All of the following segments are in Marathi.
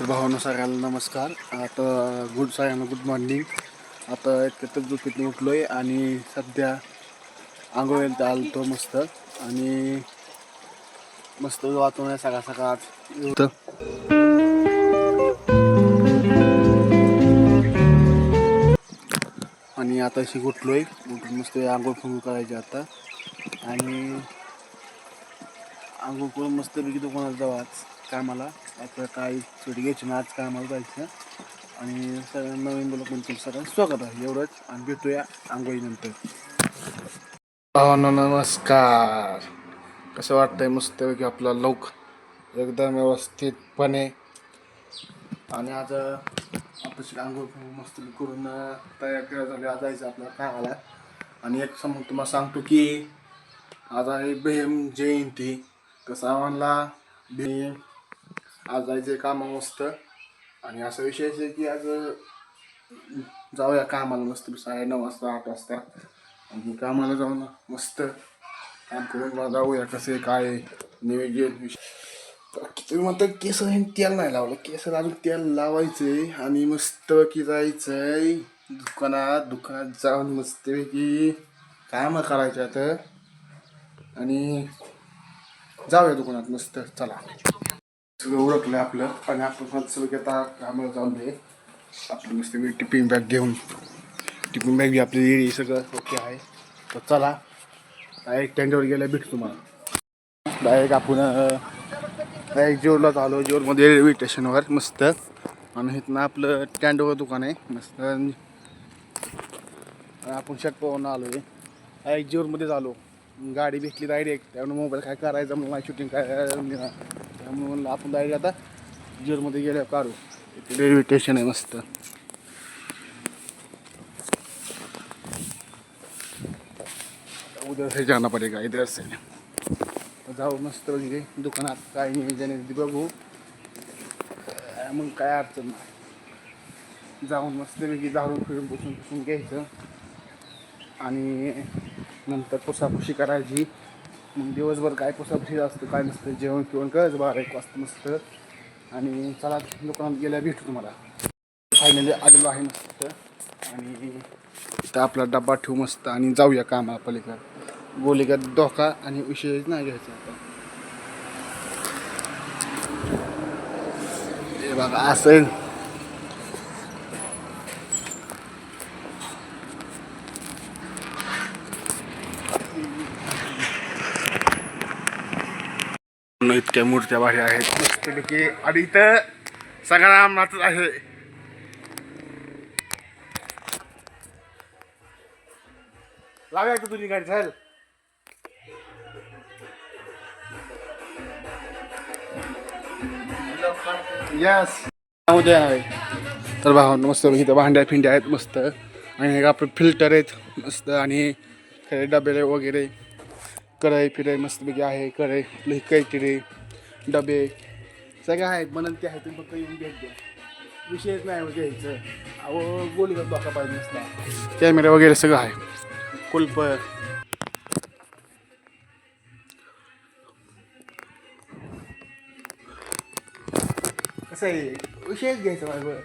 तर भावांनो सगळ्यांना नमस्कार. आता सगळ्यांना गुड मॉर्निंग. आता एक तर झोपेतून उठलो आहे आणि सध्या आंघोळीला आलतो मस्त आणि मस्त वातावरण सकाळ सकाळ होतं. आणि आता अशी उठलो आहे, उठून मस्त आंघोळ फंगोळ करायची आता आणि आंघोळ करून मस्तपैकी दुकानात जाऊ आज कामाला. आता काय सुट्टी घ्यायची ना, आज कामाला जायचं आणि सगळ्यांना नवीन ब्लॉग मध्ये सगळ्यांचं स्वागत आहे. एवढंच आणि भेटूया आंघोळीनंतर. नमस्कार. कसं वाटतंय मस्तपैकी आपला लौक एकदम व्यवस्थितपणे. आणि आज आता आंघोळ मस्त करून तयार झाली, आज जायचं आपल्या कामाला. आणि एक तुम्हाला सांगतो की आज आहे भीम जयंती. कसा म्हणला भीम आज जायचं कामा मस्त. आणि असा विषय आहे की आज जाऊया कामाला मस्त 9:30 वाजता 8 वाजता आणि कामाला जाऊन मस्त काम करून जाऊया. कसं काय नियोजन तुम्ही म्हणता केस तेल नाही लावलं, केस अजून तेल लावायचंय आणि मस्तपैकी जायचंय दुकानात जाऊन मस्तपैकी काम करायचं आता आणि जाऊया दुकानात मस्त. चला सगळं ओळखलं आपलं आणि आपण सगळं आता कामाला जाऊन दे. आपलं मस्त टिफिन बॅग घेऊन टिफिन बॅग आपली रेडी सगळं ओके आहे. तर चला डायरेक्ट टेंडरवर गेल्या भेटू तुम्हाला. डायरेक्ट आपण डायरेक्ट जेवरला झालो. जेवरमध्ये रेल्वे स्टेशनवर मस्त आणि इथनं आपलं स्टँडवर दुकान आहे मस्त. आपण षटपवरून आलो आहे डायरेक्ट जेवरमध्ये झालो. गाडी भेटली डायरेक्ट, त्यामुळे मोबाईल काय करायचं म्हणून माझी शूटिंग काय त्यामुळे म्हणलं आपण डायरेक्ट आता जेवरमध्ये गेल्यावर काढू. इथे रेल्वे स्टेशन आहे मस्त. उधर से जाना पडेगा इधर से. जाऊ मस्त वगैरे दुकानात काय नियोजन आहे बघू, मग काय अडचण नाही. जाऊन मस्तपैकी झाडून फिरून पुसून घ्यायचं आणि नंतर पुसापुशी करायची. मग दिवसभर काय पुसापुशी असतं काय नसतं, जेवण किवण करायचं 12-1 वाजता मस्त. आणि चला दुकानात गेल्या भेटू तुम्हाला. फायनली आलेलो आहे मस्त आणि इथं आपला डबा ठेवू मस्त आणि जाऊया कामाला पलीकडे. गोलीगत धोका आणि विषयच नाही घ्यायचा आता. हे बघा असं इतक्या मूर्त्या भारी आहेत मस्तपैकी. आणि इथं सगळा रामनाथच आहे. लाव्या का तुझी गाडी चाल. यस उद्या आहे. तर भावांनो मस्त इथं भांड्या फिंड्या आहेत मस्त आणि आपलं फिल्टर आहेत मस्त आणि डबे वगैरे कढई फिराई मस्तपैकी आहे. कढई आपलं कैटिरे डबे सगळे आहेत बनन ते आहे. तुम्ही फक्त येऊन भेट द्या, विषयच नाही घ्यायचं. अहो गोलीगत बघा पाहिजे नसता. कॅमेरा वगैरे सगळं आहे. कुल्प कसं आहे विषयच घ्यायचं माझं.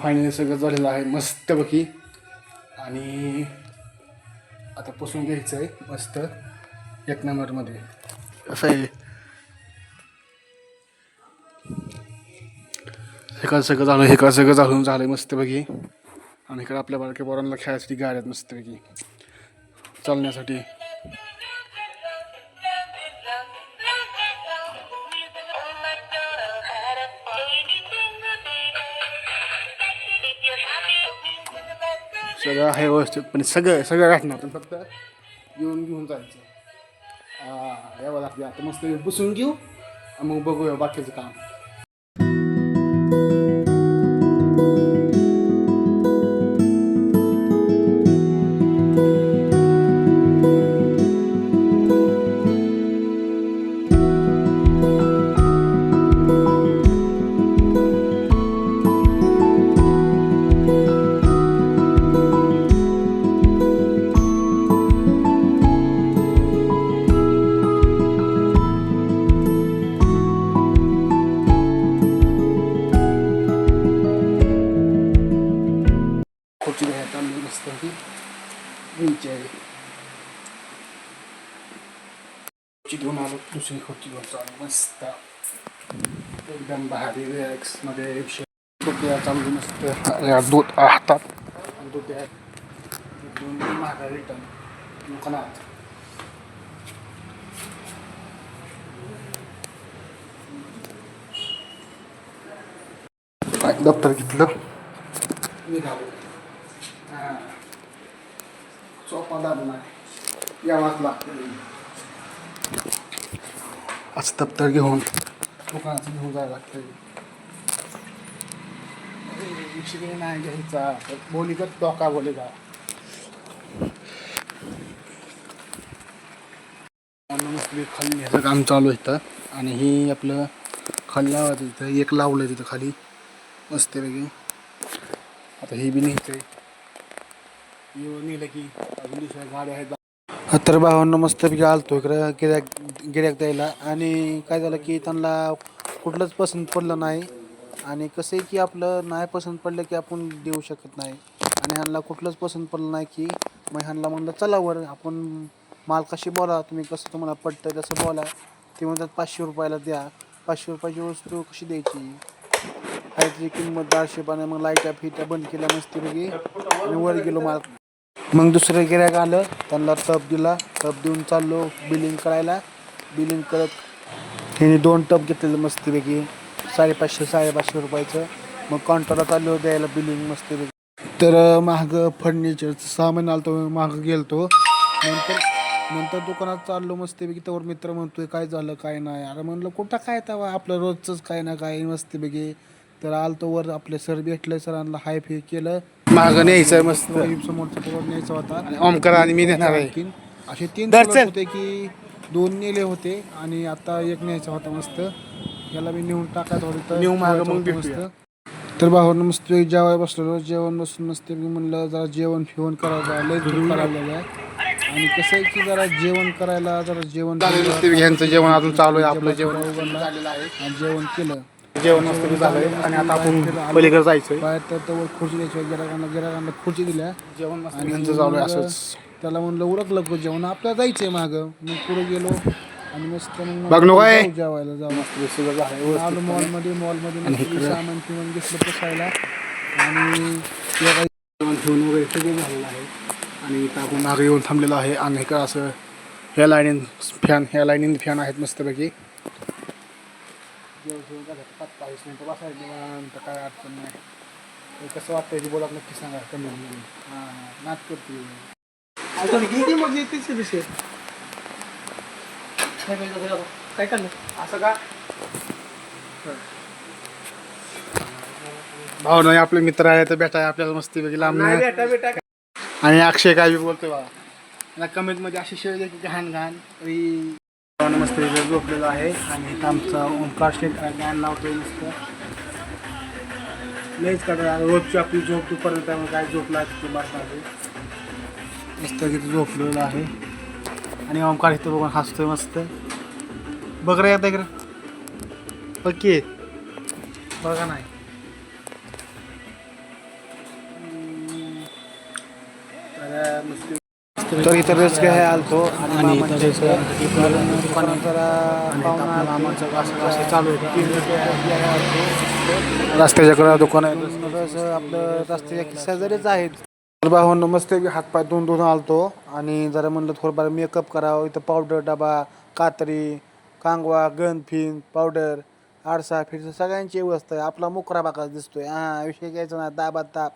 फायनली सगळं झालेलं आहे मस्तपैकी आणि आता पुसून घ्यायचं आहे मस्त 1 नंबरमध्ये. असं आहे हे सगळं झालं. हे सगळं झालं झालं मस्तपैकी. आणि इकडे आपल्या बारक्या पोरांना खेळायसाठी गाड्या आहेत मस्तपैकी चालण्यासाठी. सगळं आहे व्यवस्थित पण सगळं गाठणार पण फक्त घेऊन जायचं. यावं लागते आता मस्त पुसून घेऊ मग बघूया बाकीचं काम. घ्यायची आहे. खुर्ची घेऊन आलो, दुसरी खुर्ची घेऊन चालू मस्त एकदम भारी रिलॅक्स मध्ये चालू मस्त दूध हातात दूध घेऊन महागा रिटर्न दुकानात. दप्तर घेतलं निघालो. सोपा दाबून नाही यावाच लागतं. असं दप्तर घेऊन दुकानाचं घेऊन जायला लागतं. विषय नाही घ्यायचा बोलीगत डोका बोलेगा. खाली ह्याचं काम चालू आहे आणि ही आपलं खाली लावायचं तिथं एक लावलं तिथं खाली मस्तपैकी. आता ही बी न्यायचं आहे. नेलं की अजून दुसऱ्या गाड्या आहेत. तर भावांना मस्तपैकी आलतो इकडं गिऱ्हाईक द्यायला आणि काय झालं की त्यांना कुठलंच पसंत पडलं नाही. आणि कसं आहे की आपलं नाही पसंत पडलं की आपण देऊ शकत नाही. आणि ह्यांना कुठलंच पसंत पडलं नाही की मग ह्यांना म्हणलं चला वर आपण मालकाशी बोला, तुम्ही कसं तुम्हाला पडतं तसं बोला. ते म्हणतात 500 रुपयाला द्या. 500 रुपयाची वस्तू कशी द्यायची, त्याची किंमत 400 पाने. मग लाईटा फिटा बंद केल्या मस्तपैकी आणि वर गेलो माल. मग दुसरं गिऱ्हाईक आलं, त्यांना टप दिला. टप देऊन चाललो बिलिंग करायला. बिलिंग करत त्याने 2 टप घेतलेलं मस्तपैकी 550 रुपयाचं. मग काउंटरला चाललो द्यायला बिलिंग मस्तपैकी. तर मागं फर्निचरचं सामान आलं तो मागं गेलतो. नंतर दुकानात चाललो मस्तपैकी. त्यावर मित्र म्हणतोय काय झालं काय नाही. अरे म्हणलं कुठं काय तेव्हा आपलं रोजचंच काय ना काय मस्तपैकी. तर आलतो वर आपले सर भेटले, सरांना हाय फे केलं. मागं न्यायचं मस्त समोरचा प्लॉट न्यायचा होता. ओमकार आणि मी नेणार आहे. असे 3 प्लॉट होते की 2 नेले होते आणि आता एक न्यायचा होता मस्त. याला मी नेऊन टाकायचं होतं मस्त. तर भावानं मस्त जेवायला बसलेलो. जेवण बसून मस्त म्हणलं जरा जेवण फिवण करायचं लय करायला आहे. आणि कसं आहे की जरा जेवण करायला जेवण ह्यांचं जेवण अजून चालू आहे. आपलं जेवण झालेलं आहे आणि जेवण केलं. जेवण मस्त झालंय आणि आता आपण पलीकडे जायचं बाहेर. तर खुर्ची द्यायची गिराकांना खुर्ची दिल्या जेवण आणि ह्यांचं चालू आहे असंच. त्याला म्हणलं उरकलं जेवण आपल्याला जायचंय मागं. मग पुढे गेलो आणि मस्त मग जेवायला जाऊ. आलो मॉलमध्ये सामान फिमान घेतलं पसायला आणि जेवण ठेवून वगैरे सगळं झालेलं आहे. आणि इथं आपण मागे येऊन थांबलेलो आहे. आणि इकडं असं ह्या लाईनीन फॅन आहेत मस्तपैकी. जेवण झालं 5 मिनिटं बसायचं निवांत, काय अडचण नाही. कसं वाटतंय की बोला नक्की सांगा कमेंटमध्ये. नाच करते मग येतेच विषय काय करणार असं का भाऊ नाही. आपले मित्र आहे तर भेटाय आपल्याला मस्ती लांब आणि अक्षय काय बी बोलतोय बाबा कमेंट मध्ये अशी शेळ की घाण तरी मस्त झोपलेलं आहे. आणि इथं आमचा ओंकार शेठ गाण लावतोय मस्त. लयच करा रोजची आपली झोप दुपारनंतर त्यामुळे काय झोपला मस्त किती झोपलेलं आहे. आणि ओंकार इथं बघून हसतोय मस्त. बघ रे आता ओके बघा नाही तर इथं रस घ्याय आलतो आणि दुकानात चालू रस्त्याच्याकडे दुकान आहे. आपलं रस्त्याच्या शेजारीच आहेत. भावांना मस्त हातपाय धुवून आलतो आणि जरा म्हणलं थोडंफार मेकअप करावं. इथं पावडर डबा, कात्री, कांगवा, गन फिन, पावडर, आरसा फिरसा सगळ्यांची व्यवस्था आहे. आपला मोकरा बाका दिसतोय. विषय घ्यायचा ना दाबात ताप.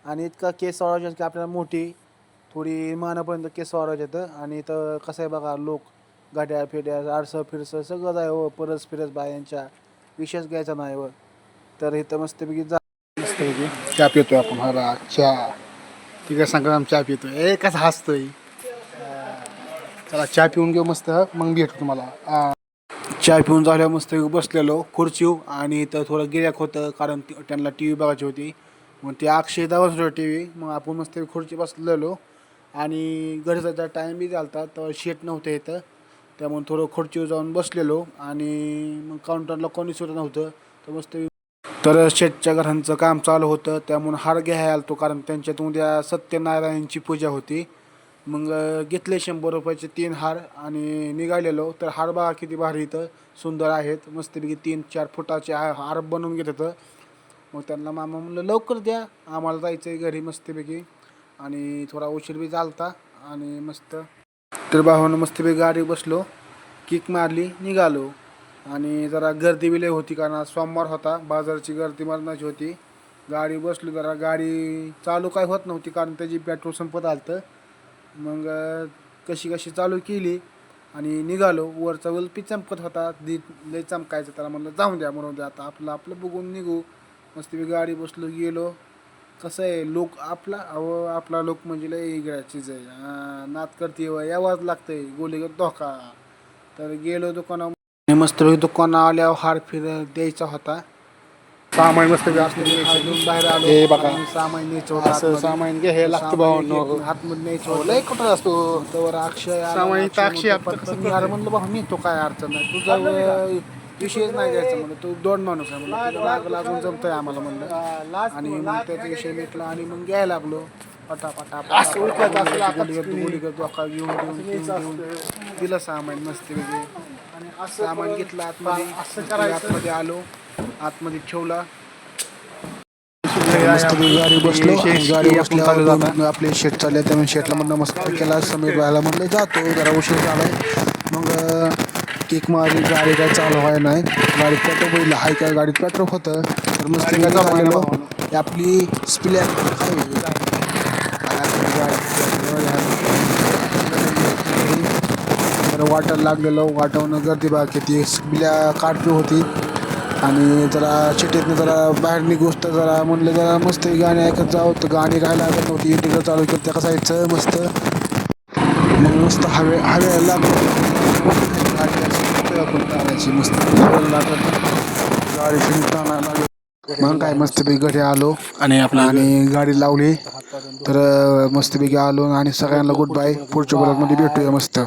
आणि इतका केस वाढवायचे की आपल्याला मोठी थोडी मानापर्यंत केस वाढवायचे येतं. आणि इथं कसं आहे बघा लोक गाड्या फिड्या आरसं फिरसं सगळं आहे हो. परस फिरस बायांच्या विशेष घ्यायचा नाही व. तर इथं मस्तपैकी मस्तपैकी चहा पितोय आपण. हा चहा ती काय सांगा चहा पितोय कसा हसतोय. चला चहा पिऊन घेऊ मस्त मग भेटू तुम्हाला. चहा पिऊन झाल्यावर मस्त बसलेलो खुर्चीव. आणि इथं थोडं गिऱ्हाईक होतं कारण त्यांना टी व्ही बघायची होती. मग ते अक्षय दावत होतं टी व्ही. मग आपण मस्त खुर्ची बसलेलो आणि घरी जायचा टाईम बी झाला तर शेट नव्हतं इथं. त्यामुळे थोडं खुर्चीवर जाऊन बसलेलो आणि मग काउंटरला कोणी सुद्धा नव्हतं. तर मस्त तर शेटच्या घरांचं काम चालू होतं त्यामुळे हार घ्यायला आलतो कारण त्यांच्यात उद्या सत्यनारायणची पूजा होती. मग घेतले 100 रुपयाचे 3 हार आणि निघालेलो. तर हार बघा किती भारी इथं सुंदर आहेत, मस्तपैकी 3-4 फुटाचे हार बनवून घेत होतं. मग त्यांना मामा म्हणलं लवकर द्या, आम्हाला जायचं आहे घरी मस्तपैकी आणि थोडा उशीर बी झालता आणि मस्त. तर भावानं मस्तपैकी गाडी बसलो, किक मारली, निघालो. आणि जरा गर्दी बी लय होती कारण आज सोमवार होता, बाजारची गर्दी मरणाची होती. गाडी बसलो, जरा गाडी चालू काय होत नव्हती कारण त्याची पेट्रोल संपत आलतं. मग कशी कशी चालू केली आणि निघालो. वरचा वल्पी चमकत होता, लय चमकायचं, त्याला म्हणलं जाऊन द्या म्हणून द्या, आता आपलं आपलं बघून निघू. मस्तपैकी गाडी बसलो, गेलो. कसं आहे लोक आपला लोक म्हणजे लय वेगळ्या चीज आहे, नात करते यावाच लागतंय गोलीगत धोका. तर गेलो दुकानावर, मस्तपैकी दुकानात आल्यावर हार फिर द्यायचा होता. सामान मस्त घेऊन बाहेर आलो. हे बघा सामान न्यायचं असं होतं सामान घे, हे लागतं भाऊ हातमध्ये न्यायचं होतं. लय कुठं असतो तर अक्षय आला, सामान अक्षय ताक्षी म्हणतो, पटकन यार म्हणलं भाऊ नेतो, काय अडचण नाही, तुझा विषयच नाही द्यायचा म्हणलं, तू दोन माणूस आहे म्हणलं, लागून जमतंय आम्हाला म्हणलं. आणि मग त्याचा विषय मिटला आणि मग घ्यायला लागलो पटापटा गोळी करतो अख्खा घेऊन दिलं सामान मस्तपैकी. सामान घेतलं आतमध्ये आलो, आतमध्ये ठेवला. गाडी बसलो, गाडी बसल्यावर आपले शेट चालले, त्यामुळे शेटला म्हणलं मस्त केला. समीर राहायला म्हणलं जातो, जरा उशीर झालाय. मग केक मारली, गाडी काय चालू व्हाय नाही, गाडीत पेट्रोल बघितलं हाय काय, गाडीत पेट्रोल होतं. तर मस्त झालेलो आपली वाटायला लागलेलो. वाटवणं गर्दी बघा किती, स्पिल्या काढली होती. आणि जरा चिटेतनं जरा बाहेर निघूस तर जरा म्हणलं जरा मस्त गाणी ऐकत जावं, तर गाणी राहायला लागत नव्हती. इंडिकेटर चालू केलं त्या जायचं मस्त. मग मस्त हवेला लागलं, गाडी मस्त हवेला लागत, गाडी लागली. मग काय मस्तपैकी घरी आलो आणि गाडी लावली. तर मस्तपैकी आलो आणि सगळ्यांना गुड बाय. पुढच्या ब्लॉगमध्ये भेटूया मस्त.